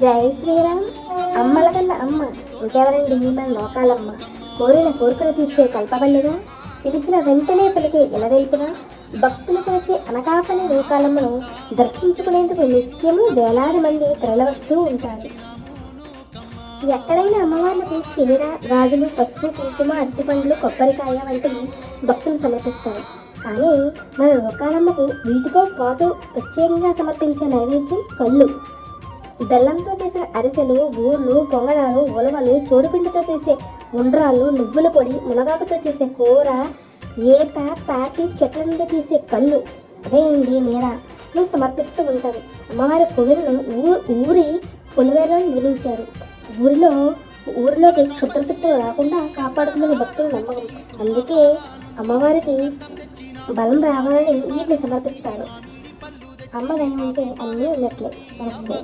జై శ్రీరామ్. అమ్మల కన్నా అమ్మ ఇంకెవరండి? మన లోకాలమ్మ. కోరిన కోరికలు తీర్చే కల్పవల్లిగా, పిలిచిన వెంటనే పలికే ఇలవెల్పుగా, భక్తులు కొలిచే అనకాపల్లి లోకాలమ్మను దర్శించుకునేందుకు నిత్యము వేలాది మంది తరలివస్తూ ఉంటారు. ఎక్కడైనా అమ్మవార్లకు చీర, గాజులు, పసుపు, కుంకుమ, అరటిపండ్లు, కొబ్బరికాయ వంటివి భక్తులు సమర్పిస్తారు. కానీ మన లోకాలమ్మకు వీటితో పాటు ప్రత్యేకంగా సమర్పించే నైవేద్యం కళ్ళు. బెల్లంతో చేసిన అరిసెలు, బూర్లు, పొంగడాలు, ఉలవలు, చోడుపిండితో చేసే ఉండ్రాలు, నువ్వుల పొడి, మునగాకుతో చేసే కూర, ఏట, తాటి చెట్ల నుండి తీసే కళ్ళు, అదేంటి నువ్వు సమర్పిస్తూ ఉంటారు. అమ్మవారి కొలువులను ఊరి పొలివేరులో నిర్మించారు. ఊరిలోకి క్షుద్రశక్తులు రాకుండా కాపాడుతుందని భక్తుల నమ్మకం. అందుకే అమ్మవారికి బలం రావాలని వీటిని సమర్పిస్తారు. అమ్మ దయ ఉంటే అన్నీ ఉన్నట్లే. నమస్తే.